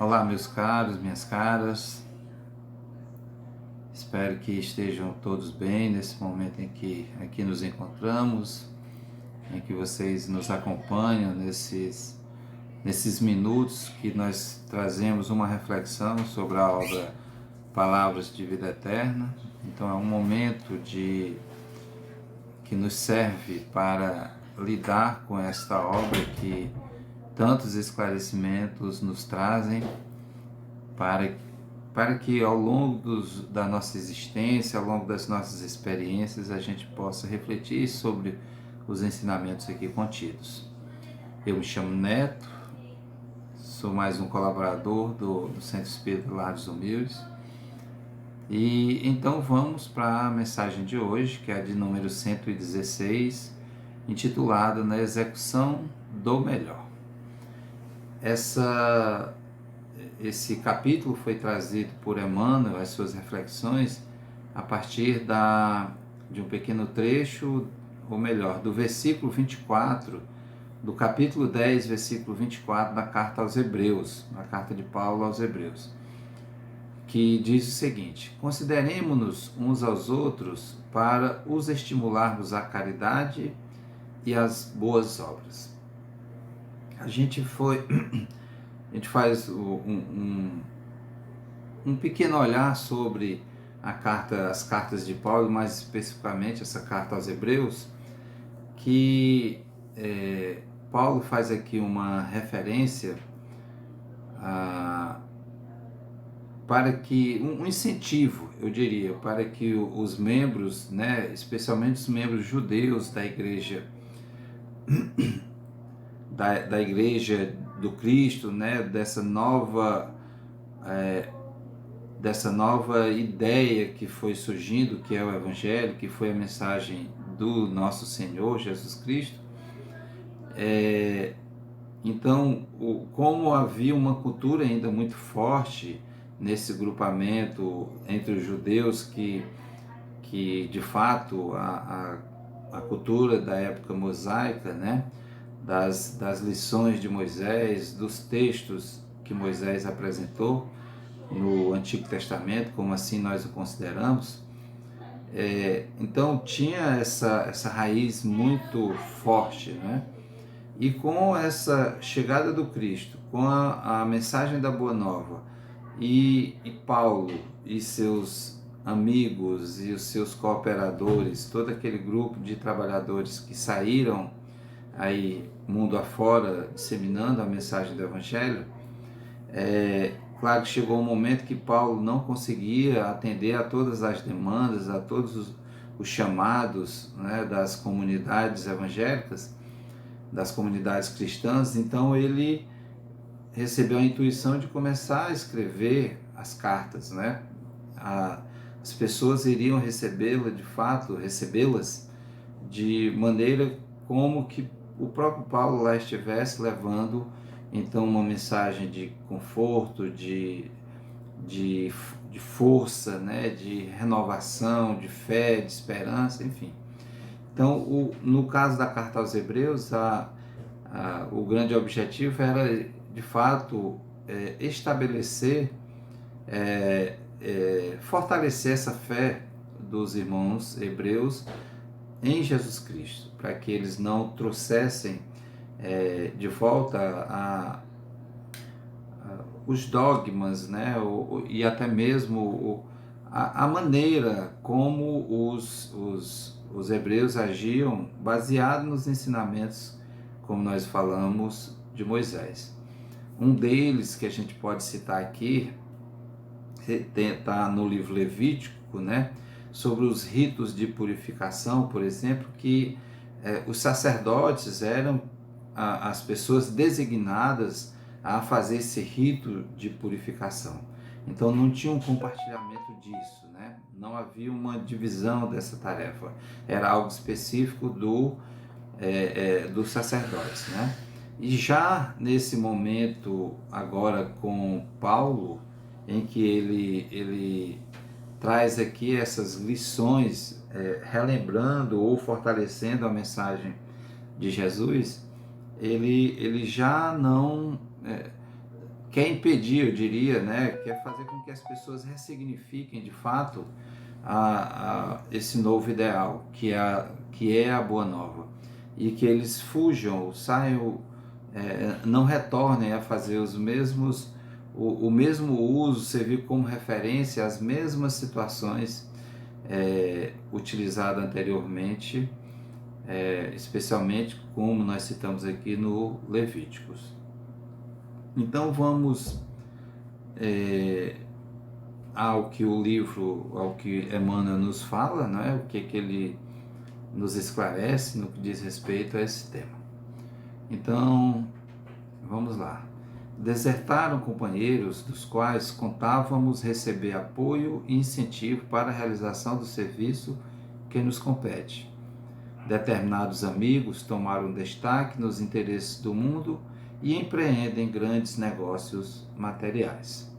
Olá, meus caros, minhas caras. Espero que estejam todos bem nesse momento em que aqui nos encontramos, em que vocês nos acompanham nesses minutos que nós trazemos uma reflexão sobre a obra Palavras de Vida Eterna. Então é um momento que nos serve para lidar com esta obra que tantos esclarecimentos nos trazem para que ao longo da nossa existência, ao longo das nossas experiências, a gente possa refletir sobre os ensinamentos aqui contidos. Eu me chamo Neto, sou mais um colaborador do Centro Espírita Lar dos Humildes, e então vamos para a mensagem de hoje, que é a de número 116, intitulada Na Execução do Melhor. Esse capítulo foi trazido por Emmanuel, as suas reflexões, a partir de um pequeno trecho, ou melhor, do versículo 24, do capítulo 10, versículo 24 da carta aos Hebreus, na carta de Paulo aos Hebreus, que diz o seguinte: consideremo-nos uns aos outros para os estimularmos à caridade e às boas obras. A gente faz um pequeno olhar sobre as cartas de Paulo, mais especificamente essa carta aos Hebreus, que Paulo faz aqui uma referência para que um incentivo, eu diria, para que os membros, especialmente os membros judeus da igreja, da igreja do Cristo, dessa nova ideia que foi surgindo, que é o Evangelho, que foi a mensagem do nosso Senhor Jesus Cristo. Então, como havia uma cultura ainda muito forte nesse grupamento entre os judeus, que de fato a cultura da época mosaica, das lições de Moisés, dos textos que Moisés apresentou no Antigo Testamento, como assim nós o consideramos, então tinha essa raiz muito forte, E com essa chegada do Cristo, com a mensagem da Boa Nova, e Paulo e seus amigos e os seus cooperadores, todo aquele grupo de trabalhadores que saíram aí mundo afora disseminando a mensagem do Evangelho, claro que chegou um momento que Paulo não conseguia atender a todas as demandas, a todos os chamados, das comunidades evangélicas, das comunidades cristãs. Então ele recebeu a intuição de começar a escrever as cartas, As pessoas iriam recebê-las de maneira como que o próprio Paulo lá estivesse levando então uma mensagem de conforto, de força, de renovação, de fé, de esperança, enfim. Então, no caso da carta aos Hebreus, o grande objetivo era, de fato, estabelecer, fortalecer essa fé dos irmãos hebreus em Jesus Cristo, para que eles não trouxessem de volta os dogmas, e até mesmo a maneira como os hebreus agiam, baseado nos ensinamentos, como nós falamos, de Moisés. Um deles que a gente pode citar aqui está no livro Levítico, sobre os ritos de purificação, por exemplo, que os sacerdotes eram as pessoas designadas a fazer esse rito de purificação. Então não tinha um compartilhamento disso, não havia uma divisão dessa tarefa, era algo específico dos sacerdotes. E já nesse momento, agora com Paulo, em que ele traz aqui essas lições, relembrando ou fortalecendo a mensagem de Jesus, ele já não quer impedir, eu diria, né, quer fazer com que as pessoas ressignifiquem de fato esse novo ideal, que é a Boa Nova, e que eles fujam, saiam, não retornem a fazer o mesmo uso, servir como referência as mesmas situações utilizadas anteriormente, especialmente como nós citamos aqui no Levíticos. Então vamos ao que o livro, ao que Emmanuel nos fala, né? O que ele nos esclarece no que diz respeito a esse tema. Então, vamos lá. Desertaram companheiros dos quais contávamos receber apoio e incentivo para a realização do serviço que nos compete. Determinados amigos tomaram destaque nos interesses do mundo e empreendem grandes negócios materiais.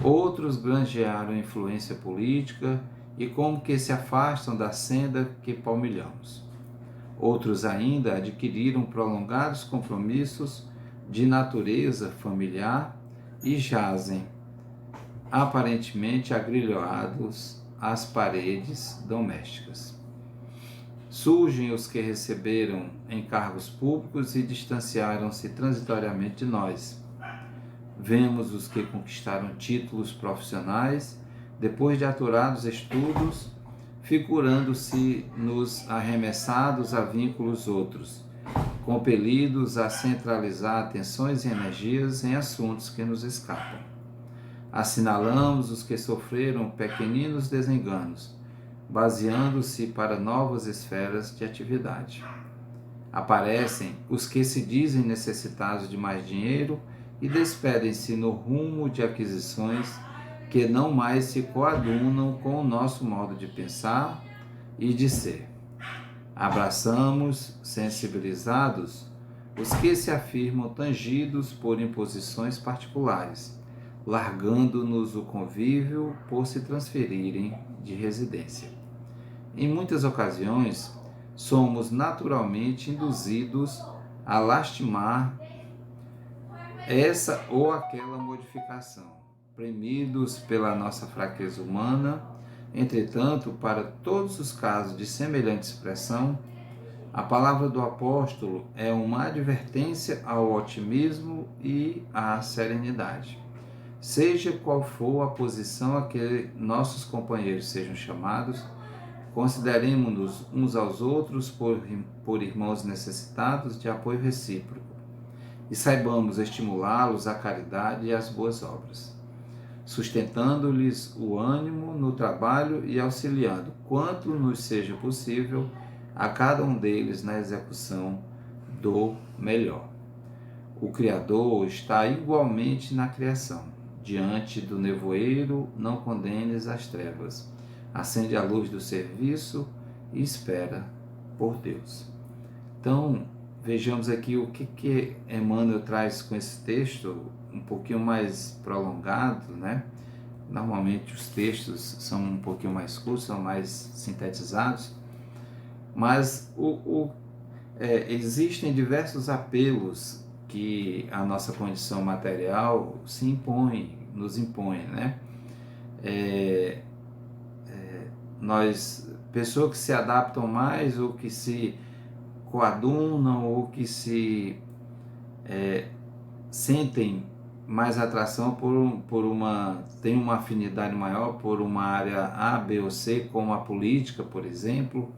Outros granjearam influência política e como que se afastam da senda que palmilhamos. Outros ainda adquiriram prolongados compromissos de natureza familiar e jazem, aparentemente agrilhoados às paredes domésticas. Surgem os que receberam encargos públicos e distanciaram-se transitoriamente de nós. Vemos os que conquistaram títulos profissionais, depois de aturados estudos, figurando-se nos arremessados a vínculos outros, compelidos a centralizar atenções e energias em assuntos que nos escapam. Assinalamos os que sofreram pequeninos desenganos, baseando-se para novas esferas de atividade. Aparecem os que se dizem necessitados de mais dinheiro e despedem-se no rumo de aquisições que não mais se coadunam com o nosso modo de pensar e de ser. Abraçamos, sensibilizados, os que se afirmam tangidos por imposições particulares, largando-nos o convívio por se transferirem de residência. Em muitas ocasiões, somos naturalmente induzidos a lastimar essa ou aquela modificação, premidos pela nossa fraqueza humana. Entretanto, para todos os casos de semelhante expressão, a palavra do apóstolo é uma advertência ao otimismo e à serenidade. Seja qual for a posição a que nossos companheiros sejam chamados, consideremos-nos uns aos outros por irmãos necessitados de apoio recíproco e saibamos estimulá-los à caridade e às boas obras, sustentando-lhes o ânimo no trabalho e auxiliando, quanto nos seja possível, a cada um deles na execução do melhor. O Criador está igualmente na criação. Diante do nevoeiro, não condenes as trevas. Acende a luz do serviço e espera por Deus. Então, vejamos aqui o que Emmanuel traz com esse texto, um pouquinho mais prolongado, né? Normalmente os textos são um pouquinho mais curtos, são mais sintetizados, mas existem diversos apelos que a nossa condição material nos impõe, né? Pessoas que se adaptam mais ou que se coadunam ou que se sentem mais atração tem uma afinidade maior por uma área A, B ou C, como a política, por exemplo.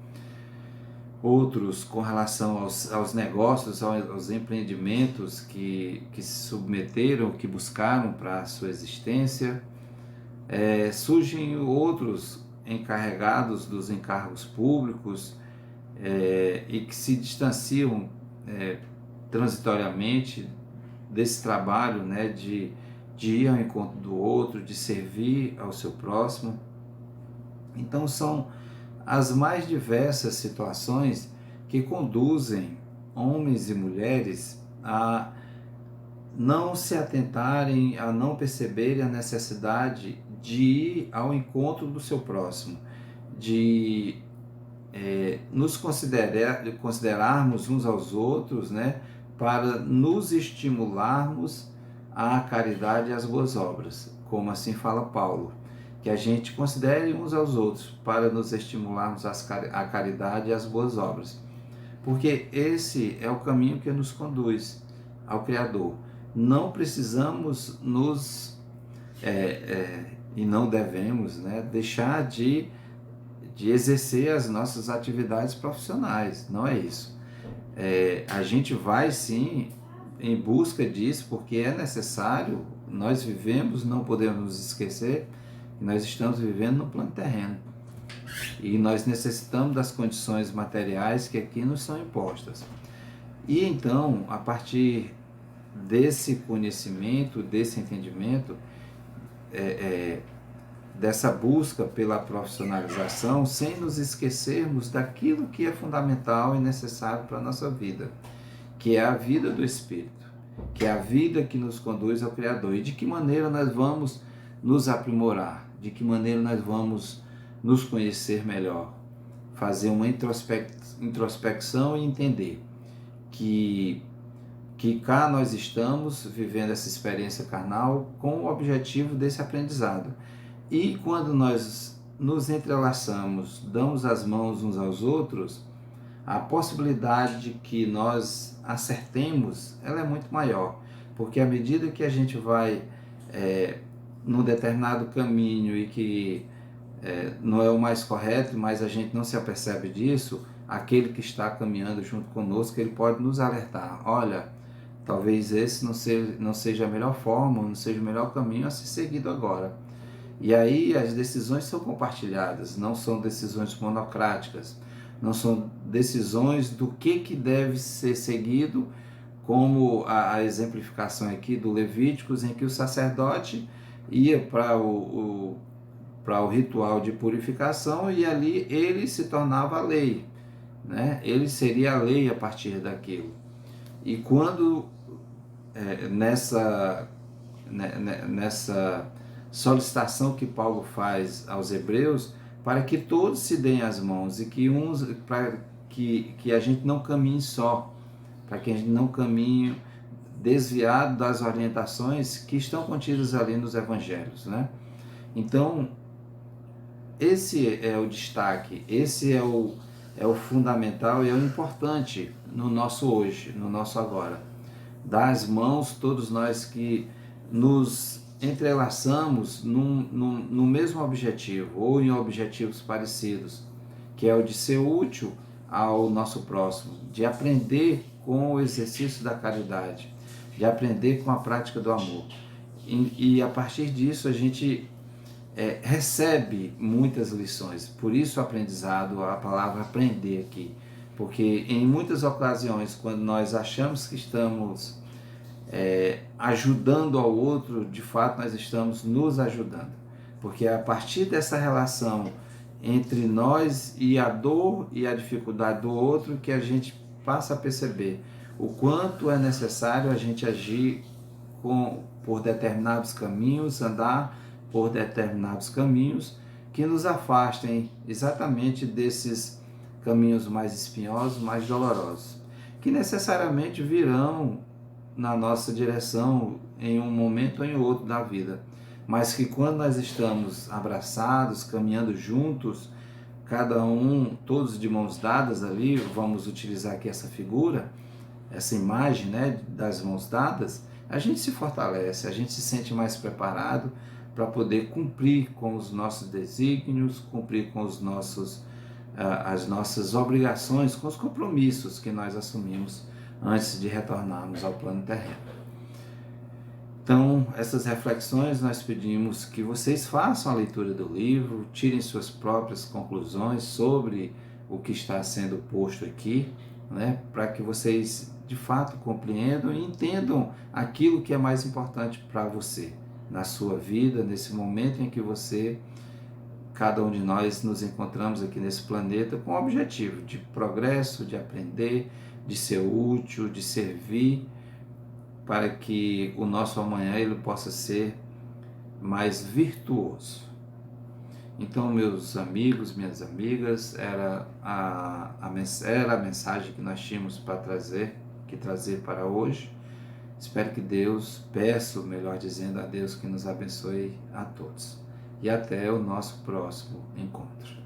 Outros com relação aos negócios, aos empreendimentos que se submeteram, que buscaram para a sua existência. Surgem outros encarregados dos encargos públicos e que se distanciam transitoriamente desse trabalho, né, de ir ao encontro do outro, de servir ao seu próximo. Então são as mais diversas situações que conduzem homens e mulheres a não se atentarem, a não perceberem a necessidade de ir ao encontro do seu próximo, de nos considerarmos uns aos outros, né, para nos estimularmos à caridade e às boas obras, como assim fala Paulo, que a gente considere uns aos outros para nos estimularmos à caridade e às boas obras, porque esse é o caminho que nos conduz ao Criador. Não precisamos e não devemos, né, deixar de exercer as nossas atividades profissionais, não é isso. A gente vai sim em busca disso, porque é necessário, nós vivemos, não podemos nos esquecer, que nós estamos vivendo no plano terreno. E nós necessitamos das condições materiais que aqui nos são impostas. E então, a partir desse conhecimento, desse entendimento, dessa busca pela profissionalização, sem nos esquecermos daquilo que é fundamental e necessário para a nossa vida, que é a vida do Espírito, que é a vida que nos conduz ao Criador. E de que maneira nós vamos nos aprimorar, de que maneira nós vamos nos conhecer melhor, fazer uma introspecção e entender que cá nós estamos vivendo essa experiência carnal com o objetivo desse aprendizado. E quando nós nos entrelaçamos, damos as mãos uns aos outros, a possibilidade de que nós acertemos, ela é muito maior, porque à medida que a gente vai num determinado caminho e que não é o mais correto, mas a gente não se apercebe disso, aquele que está caminhando junto conosco, ele pode nos alertar: olha, talvez esse não seja a melhor forma, não seja o melhor caminho a ser seguido agora. E aí as decisões são compartilhadas, não são decisões monocráticas, não são decisões do que deve ser seguido, como a exemplificação aqui do Levíticos, em que o sacerdote ia para o ritual de purificação e ali ele se tornava a lei, né? Ele seria a lei a partir daquilo. E quando nessa solicitação que Paulo faz aos hebreus, para que todos se deem as mãos e para que a gente não caminhe só, para que a gente não caminhe desviado das orientações que estão contidas ali nos evangelhos, né? Então, esse é o destaque, esse é o fundamental e é o importante no nosso hoje, no nosso agora. Dar as mãos, todos nós que nos entrelaçamos no mesmo objetivo, ou em objetivos parecidos, que é o de ser útil ao nosso próximo, de aprender com o exercício da caridade, de aprender com a prática do amor. E a partir disso a gente recebe muitas lições. Por isso o aprendizado, a palavra aprender aqui, porque em muitas ocasiões, quando nós achamos que estamos ajudando ao outro, de fato nós estamos nos ajudando, porque é a partir dessa relação entre nós e a dor e a dificuldade do outro que a gente passa a perceber o quanto é necessário a gente agir por determinados caminhos, andar por determinados caminhos que nos afastem exatamente desses caminhos mais espinhosos, mais dolorosos, que necessariamente virão na nossa direção em um momento ou em outro da vida, mas que quando nós estamos abraçados, caminhando juntos, cada um, todos de mãos dadas ali, vamos utilizar aqui essa figura, essa imagem, né, das mãos dadas, a gente se fortalece, a gente se sente mais preparado para poder cumprir com os nossos desígnios, cumprir com as nossas obrigações, com os compromissos que nós assumimos antes de retornarmos ao plano terreno. Então, essas reflexões nós pedimos que vocês façam a leitura do livro, tirem suas próprias conclusões sobre o que está sendo posto aqui, né, para que vocês de fato compreendam e entendam aquilo que é mais importante para você na sua vida, nesse momento em que cada um de nós nos encontramos aqui nesse planeta com o objetivo de progresso, de aprender, de ser útil, de servir, para que o nosso amanhã ele possa ser mais virtuoso. Então, meus amigos, minhas amigas, era a mensagem que nós tínhamos para trazer para hoje. Espero que Deus, peço, melhor dizendo, a Deus que nos abençoe a todos. E até o nosso próximo encontro.